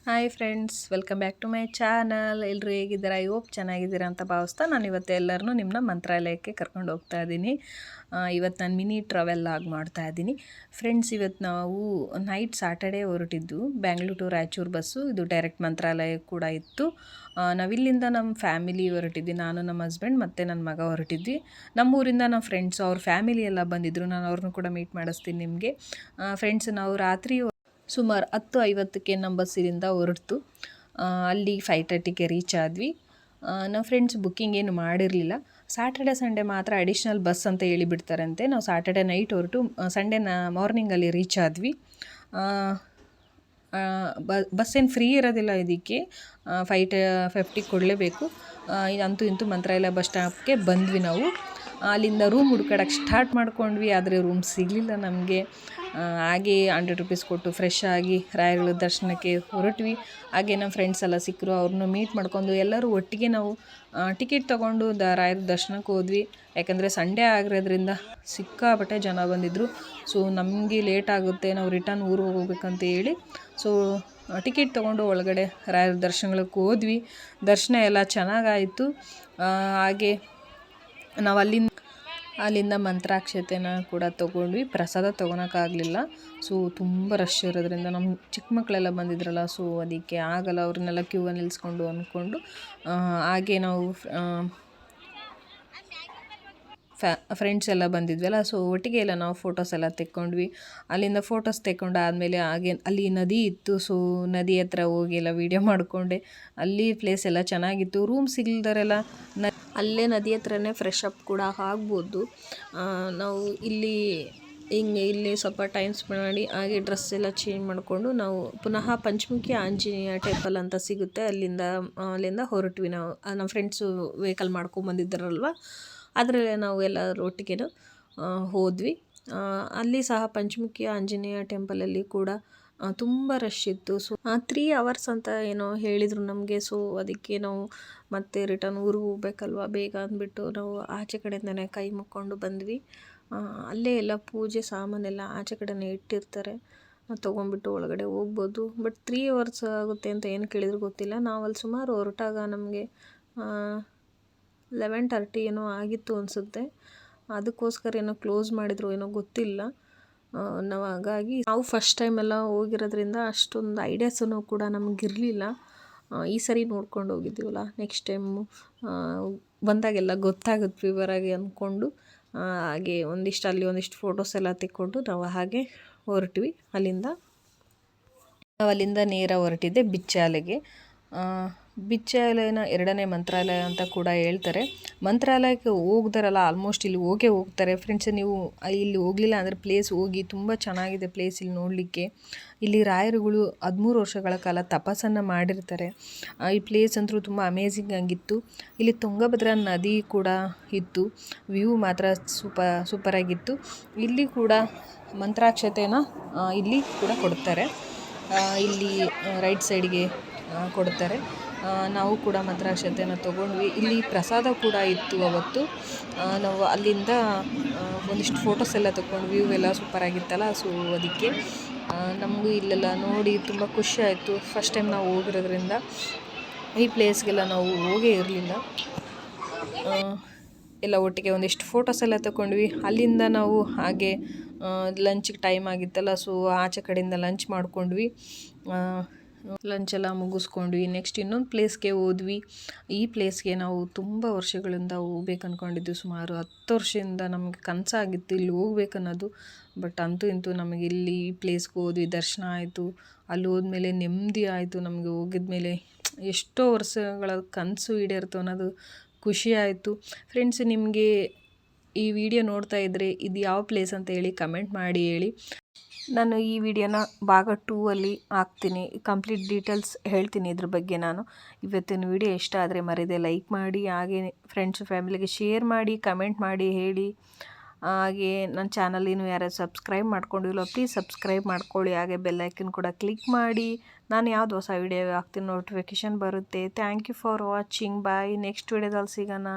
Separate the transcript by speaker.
Speaker 1: Hi friends, welcome back to my channel. ಎಲ್ಲರೂ ಹೇಗಿದ್ದೀರಾ? I hope ಚೆನ್ನಾಗಿದ್ದೀರಾ ಅಂತ ಭಾವಿಸ್ತಾ ನಾನು ಇವತ್ತು ಎಲ್ಲರನ್ನೂ ನಿಮ್ಮನ್ನ ಮಂತ್ರಾಲಯಕ್ಕೆ ಕರ್ಕೊಂಡು ಹೋಗ್ತಾ ಇದ್ದೀನಿ. ಇವತ್ತು ನಾನು ಮಿನಿ ಟ್ರಾವೆಲ್ ಆಗಿ ಮಾಡ್ತಾ ಇದ್ದೀನಿ. ಫ್ರೆಂಡ್ಸ್, ಇವತ್ತು ನಾವು ನೈಟ್ ಸ್ಯಾಟರ್ಡೇ ಹೊರಟಿದ್ದು ಬ್ಯಾಂಗ್ಳೂರು ಟು ರಾಯಚೂರು ಬಸ್ಸು. ಇದು ಡೈರೆಕ್ಟ್ ಮಂತ್ರಾಲಯ ಕೂಡ ಇತ್ತು. ನಾವಿಲ್ಲಿಂದ ನಮ್ಮ ಫ್ಯಾಮಿಲಿ ಹೊರಟಿದ್ವಿ. ನಾನು, ನಮ್ಮ ಹಸ್ಬೆಂಡ್ ಮತ್ತು ನನ್ನ ಮಗ ಹೊರಟಿದ್ವಿ. ನಮ್ಮೂರಿಂದ ನಮ್ಮ ಫ್ರೆಂಡ್ಸು, ಅವ್ರ ಫ್ಯಾಮಿಲಿ ಎಲ್ಲ ಬಂದಿದ್ದರು. ನಾನು ಅವ್ರನ್ನೂ ಕೂಡ ಮೀಟ್ ಮಾಡಿಸ್ತೀನಿ ನಿಮಗೆ. ಫ್ರೆಂಡ್ಸ್, ನಾವು ರಾತ್ರಿ ಸುಮಾರು 10:50ಕ್ಕೆ ನಮ್ಮ ಬಸ್ಸಿನಿಂದ ಹೊರಡ್ತು. ಅಲ್ಲಿ 5:30ಗೆ ರೀಚ್ ಆದ್ವಿ. ನಮ್ಮ ಫ್ರೆಂಡ್ಸ್ ಬುಕ್ಕಿಂಗ್ ಏನು ಮಾಡಿರಲಿಲ್ಲ. ಸ್ಯಾಟರ್ಡೆ ಸಂಡೇ ಮಾತ್ರ ಅಡಿಷ್ನಲ್ ಬಸ್ ಅಂತ ಹೇಳಿಬಿಡ್ತಾರಂತೆ. ನಾವು ಸ್ಯಾಟರ್ಡೆ ನೈಟ್ ಹೊರಟು ಸಂಡೇ ಮಾರ್ನಿಂಗಲ್ಲಿ ರೀಚ್ ಆದ್ವಿ. ಬಸ್ಸೇನು ಫ್ರೀ ಇರೋದಿಲ್ಲ, ಇದಕ್ಕೆ 550 ಕೊಡಲೇಬೇಕು. ಅಂತೂ ಇಂತೂ ಮಂತ್ರಾಲಯ ಬಸ್ ಸ್ಟಾಪ್ಗೆ ಬಂದ್ವಿ ನಾವು. ಅಲ್ಲಿಂದ ರೂಮ್ ಹುಡ್ಕೊಳಕ್ಕೆ ಸ್ಟಾರ್ಟ್ ಮಾಡ್ಕೊಂಡ್ವಿ, ಆದರೆ ರೂಮ್ ಸಿಗಲಿಲ್ಲ ನಮಗೆ. ಹಾಗೆ 100 ರೂಪೀಸ್ ಕೊಟ್ಟು ಫ್ರೆಶ್ ಆಗಿ ರಾಯರ ದರ್ಶನಕ್ಕೆ ಹೊರಟ್ವಿ. ಹಾಗೆ ನಮ್ಮ ಫ್ರೆಂಡ್ಸ್ ಎಲ್ಲ ಸಿಕ್ಕರು, ಅವ್ರನ್ನ ಮೀಟ್ ಮಾಡ್ಕೊಂಡು ಎಲ್ಲರೂ ಒಟ್ಟಿಗೆ ನಾವು ಟಿಕೆಟ್ ತೊಗೊಂಡು ರಾಯರ ದರ್ಶನಕ್ಕೆ ಹೋದ್ವಿ. ಯಾಕಂದರೆ ಸಂಡೇ ಆಗಿರೋದ್ರಿಂದ ಸಿಕ್ಕಾಪಟ್ಟೆ ಜನ ಬಂದಿದ್ದರು. ಸೊ ನಮಗೆ ಲೇಟ್ ಆಗುತ್ತೆ, ನಾವು ರಿಟರ್ನ್ ಊರಿಗೆ ಹೋಗ್ಬೇಕಂತ ಹೇಳಿ ಸೊ ಟಿಕೆಟ್ ತೊಗೊಂಡು ಒಳಗಡೆ ರಾಯರ ದರ್ಶನಕ್ಕೆ ಹೋದ್ವಿ. ದರ್ಶನ ಎಲ್ಲ ಚೆನ್ನಾಗಾಯಿತು. ಹಾಗೆ ನಾವು ಅಲ್ಲಿಂದ ಮಂತ್ರಾಕ್ಷತೆನ ಕೂಡ ತೊಗೊಂಡ್ವಿ. ಪ್ರಸಾದ ತೊಗೊಳಕ್ಕಾಗಲಿಲ್ಲ, ಸೊ ತುಂಬ ರಶ್ ಇರೋದ್ರಿಂದ ನಮ್ಮ ಚಿಕ್ಕ ಮಕ್ಕಳೆಲ್ಲ ಬಂದಿದ್ರಲ್ಲ, ಸೊ ಅದಕ್ಕೆ ಆಗಲ್ಲ, ಅವ್ರನ್ನೆಲ್ಲ ಕ್ಯೂವಲ್ಲಿ ನಿಲ್ಲಿಸ್ಕೊಂಡು ಅಂದ್ಕೊಂಡು ಹಾಗೆ ನಾವು ಫ್ರೆಂಡ್ಸ್ ಎಲ್ಲ ಬಂದಿದ್ವಲ್ಲ, ಸೊ ಒಟ್ಟಿಗೆ ಎಲ್ಲ ನಾವು ಫೋಟೋಸ್ ಎಲ್ಲ ತೆಕ್ಕೊಂಡ್ವಿ. ಅಲ್ಲಿಂದ ಫೋಟೋಸ್ ತೆಕ್ಕೊಂಡಾದಮೇಲೆ ಹಾಗೆ ಅಲ್ಲಿ ನದಿ ಇತ್ತು. ಸೊ ನದಿ ಹತ್ರ ಹೋಗಿ ಎಲ್ಲ ವೀಡಿಯೋ ಮಾಡಿಕೊಂಡೆ. ಅಲ್ಲಿ ಪ್ಲೇಸ್ ಎಲ್ಲ ಚೆನ್ನಾಗಿತ್ತು. ರೂಮ್ ಸಿಗಲ್ದರೆಲ್ಲ ಅಲ್ಲೇ ನದಿ ಹತ್ರನೇ ಫ್ರೆಶ್ ಅಪ್ ಕೂಡ ಆಗ್ಬೋದು. ನಾವು ಇಲ್ಲಿ ಸ್ವಲ್ಪ ಟೈಮ್ ಸ್ಪೆಂಡ್ ಮಾಡಿ ಹಾಗೆ ಡ್ರೆಸ್ ಎಲ್ಲ ಚೇಂಜ್ ಮಾಡಿಕೊಂಡು ನಾವು ಪುನಃ ಪಂಚಮುಖಿ ಆಂಜನೇಯ ಟೆಂಪಲ್ ಅಂತ ಸಿಗುತ್ತೆ, ಅಲ್ಲಿಂದ ಹೊರಟ್ವಿ. ನಾವು ನಮ್ಮ ಫ್ರೆಂಡ್ಸು ವೆಹಿಕಲ್ ಮಾಡ್ಕೊಂಬಂದಿದ್ದಾರಲ್ವ, ಅದರಲ್ಲೇ ನಾವು ಎಲ್ಲರೂ ಒಟ್ಟಿಗೆ ಹೋದ್ವಿ. ಅಲ್ಲಿ ಸಹ ಪಂಚಮುಖಿ ಆಂಜನೇಯ ಟೆಂಪಲಲ್ಲಿ ಕೂಡ ತುಂಬ ರಶ್ ಇತ್ತು. ಸೊ 3 ಅವರ್ಸ್ ಅಂತ ಏನೋ ಹೇಳಿದರು ನಮಗೆ. ಸೊ ಅದಕ್ಕೆ ನಾವು ಮತ್ತೆ ರಿಟರ್ನ್ ಊರಿಗೆ ಹೋಗ್ಬೇಕಲ್ವ ಬೇಗ ಅಂದ್ಬಿಟ್ಟು ನಾವು ಆಚೆ ಕಡೆಯಿಂದನೇ ಕೈ ಮುಕ್ಕೊಂಡು ಬಂದ್ವಿ. ಅಲ್ಲೇ ಎಲ್ಲ ಪೂಜೆ ಸಾಮಾನೆಲ್ಲ ಆಚೆ ಕಡೆನೇ ಇಟ್ಟಿರ್ತಾರೆ, ತೊಗೊಂಡ್ಬಿಟ್ಟು ಒಳಗಡೆ ಹೋಗ್ಬೋದು. ಬಟ್ 3 ಅವರ್ಸ್ ಆಗುತ್ತೆ ಅಂತ ಏನು ಕೇಳಿದ್ರು ಗೊತ್ತಿಲ್ಲ. ನಾವಲ್ಲಿ ಸುಮಾರು ಹೊರಟಾಗ ನಮಗೆ 11:30 ಏನೋ ಆಗಿತ್ತು ಅನಿಸುತ್ತೆ. ಅದಕ್ಕೋಸ್ಕರ ಏನೋ ಕ್ಲೋಸ್ ಮಾಡಿದ್ರು ಏನೋ ಗೊತ್ತಿಲ್ಲ. ಹಾಗಾಗಿ ನಾವು ಫಸ್ಟ್ ಟೈಮ್ ಎಲ್ಲ ಹೋಗಿರೋದ್ರಿಂದ ಅಷ್ಟೊಂದು ಐಡಿಯಾಸೂ ಕೂಡ ನಮಗಿರಲಿಲ್ಲ. ಈ ಸರಿ ನೋಡ್ಕೊಂಡು ಹೋಗಿದ್ದೀವಲ್ಲ, ನೆಕ್ಸ್ಟ್ ಟೈಮು ಬಂದಾಗೆಲ್ಲ ಗೊತ್ತಾಗುತ್ತೆ ವಿವರಾಗಿ ಅಂದ್ಕೊಂಡು ಹಾಗೆ ಒಂದಿಷ್ಟು ಫೋಟೋಸ್ ಎಲ್ಲ ತೆಕ್ಕೊಂಡು ನಾವು ಹಾಗೆ ಹೊರಟ್ವಿ. ಅಲ್ಲಿಂದ ನೇರ ಹೊರಟಿದ್ದೆ ಬಿಚ್ಚಾಲೆಗೆ. ಬಿಚ್ಚಾಲೆನ 2ನೇ ಮಂತ್ರಾಲಯ ಅಂತ ಕೂಡ ಹೇಳ್ತಾರೆ. ಮಂತ್ರಾಲಯಕ್ಕೆ ಹೋಗ್ದಾರಲ್ಲ ಆಲ್ಮೋಸ್ಟ್ ಇಲ್ಲಿ ಹೋಗ್ತಾರೆ. ಫ್ರೆಂಡ್ಸ್, ನೀವು ಇಲ್ಲಿ ಹೋಗಲಿಲ್ಲ ಅಂದರೆ ಪ್ಲೇಸ್ ಹೋಗಿ, ತುಂಬ ಚೆನ್ನಾಗಿದೆ ಪ್ಲೇಸ್ ಇಲ್ಲಿ ನೋಡಲಿಕ್ಕೆ. ಇಲ್ಲಿ ರಾಯರುಗಳು 13 ವರ್ಷಗಳ ಕಾಲ ತಪಸ್ಸನ್ನು ಮಾಡಿರ್ತಾರೆ. ಈ ಪ್ಲೇಸ್ ಅಂತೂ ತುಂಬ ಅಮೇಝಿಂಗ್ ಆಗಿತ್ತು. ಇಲ್ಲಿ ತುಂಗಭದ್ರಾ ನದಿ ಕೂಡ ಇತ್ತು. ವ್ಯೂ ಮಾತ್ರ ಸೂಪರಾಗಿತ್ತು. ಇಲ್ಲಿ ಕೂಡ ಮಂತ್ರಾಕ್ಷತೆನ ಇಲ್ಲಿ ಕೂಡ ಕೊಡ್ತಾರೆ. ಇಲ್ಲಿ ರೈಟ್ ಸೈಡ್ಗೆ ಕೊಡ್ತಾರೆ. ನಾವು ಕೂಡ ಮಂತ್ರಾಕ್ಷತೆನ ತೊಗೊಂಡ್ವಿ. ಇಲ್ಲಿ ಪ್ರಸಾದ ಕೂಡ ಇತ್ತು ಅವತ್ತು. ನಾವು ಅಲ್ಲಿಂದ ಒಂದಿಷ್ಟು ಫೋಟೋಸ್ ಎಲ್ಲ ತೊಗೊಂಡ್ವಿ. ವ್ಯೂ ಎಲ್ಲ ಸೂಪರಾಗಿತ್ತಲ್ಲ, ಸೊ ಅದಕ್ಕೆ ನಮಗೂ ಇಲ್ಲೆಲ್ಲ ನೋಡಿ ತುಂಬ ಖುಷಿ ಆಯಿತು. ಫಸ್ಟ್ ಟೈಮ್ ನಾವು ಹೋಗಿರೋದ್ರಿಂದ ಈ ಪ್ಲೇಸ್ಗೆಲ್ಲ ನಾವು ಹೋಗೇ ಇರಲಿಲ್ಲ. ಎಲ್ಲ ಒಟ್ಟಿಗೆ ಒಂದಿಷ್ಟು ಫೋಟೋಸ್ ಎಲ್ಲ ತೊಗೊಂಡ್ವಿ. ಅಲ್ಲಿಂದ ನಾವು ಹಾಗೆ ಲಂಚಿಗೆ ಟೈಮ್ ಆಗಿತ್ತಲ್ಲ, ಸೊ ಆಚೆ ಕಡೆಯಿಂದ ಲಂಚ್ ಮಾಡ್ಕೊಂಡ್ವಿ. ಲಂಚೆಲ್ಲ ಮುಗಿಸ್ಕೊಂಡ್ವಿ. ನೆಕ್ಸ್ಟ್ ಇನ್ನೊಂದು ಪ್ಲೇಸ್ಗೆ ಹೋದ್ವಿ. ಈ ಪ್ಲೇಸ್ಗೆ ನಾವು ತುಂಬ ವರ್ಷಗಳಿಂದ ಹೋಗ್ಬೇಕು ಅಂದ್ಕೊಂಡಿದ್ದು. ಸುಮಾರು 10 ವರ್ಷದಿಂದ ನಮಗೆ ಕನಸಾಗಿತ್ತು ಇಲ್ಲಿ ಹೋಗ್ಬೇಕನ್ನೋದು. ಬಟ್ ಅಂತೂ ಇಂತೂ ನಮಗೆ ಇಲ್ಲಿ ಈ ಪ್ಲೇಸ್ಗೆ ಹೋದ್ವಿ, ದರ್ಶನ ಆಯಿತು. ಅಲ್ಲಿ ಹೋದ್ಮೇಲೆ ನೆಮ್ಮದಿ ಆಯಿತು. ನಮಗೆ ಹೋಗಿದ್ಮೇಲೆ ಎಷ್ಟೋ ವರ್ಷಗಳ ಕನಸು ಈಡೇರ್ತು ಅನ್ನೋದು ಖುಷಿ ಆಯಿತು. ಫ್ರೆಂಡ್ಸ್, ನಿಮಗೆ ಈ ವಿಡಿಯೋ ನೋಡ್ತಾ ಇದ್ದರೆ ಇದು ಯಾವ ಪ್ಲೇಸ್ ಅಂತ ಹೇಳಿ ಕಮೆಂಟ್ ಮಾಡಿ ಹೇಳಿ. ನಾನು ಈ ವಿಡಿಯೋನ ಭಾಗ 2ಅಲ್ಲಿ ಹಾಕ್ತೀನಿ, ಕಂಪ್ಲೀಟ್ ಡೀಟೇಲ್ಸ್ ಹೇಳ್ತೀನಿ ಇದ್ರ ಬಗ್ಗೆ. ನಾನು ಇವತ್ತಿನ ವಿಡಿಯೋ ಇಷ್ಟ ಆದರೆ ಮರೆಯದೆ ಲೈಕ್ ಮಾಡಿ, ಹಾಗೆ ಫ್ರೆಂಡ್ಸ್ ಫ್ಯಾಮಿಲಿಗೆ ಶೇರ್ ಮಾಡಿ, ಕಮೆಂಟ್ ಮಾಡಿ ಹೇಳಿ. ಹಾಗೆ ನನ್ನ ಚಾನಲ್ ಇನ್ನೂ ಯಾರು ಸಬ್ಸ್ಕ್ರೈಬ್ ಮಾಡ್ಕೊಂಡಿಲ್ಲ ಪ್ಲೀಸ್ ಸಬ್ಸ್ಕ್ರೈಬ್ ಮಾಡ್ಕೊಳ್ಳಿ. ಹಾಗೆ ಬೆಲ್ಲೈಕನ್ ಕೂಡ ಕ್ಲಿಕ್ ಮಾಡಿ. ನಾನು ಯಾವ್ದು ಹೊಸ ವಿಡಿಯೋ ಹಾಕ್ತೀನಿ ನೋಟಿಫಿಕೇಷನ್ ಬರುತ್ತೆ. Thank you for watching. Bye. Next ವಿಡಿಯೋದಲ್ಲಿ ಸಿಗೋಣ.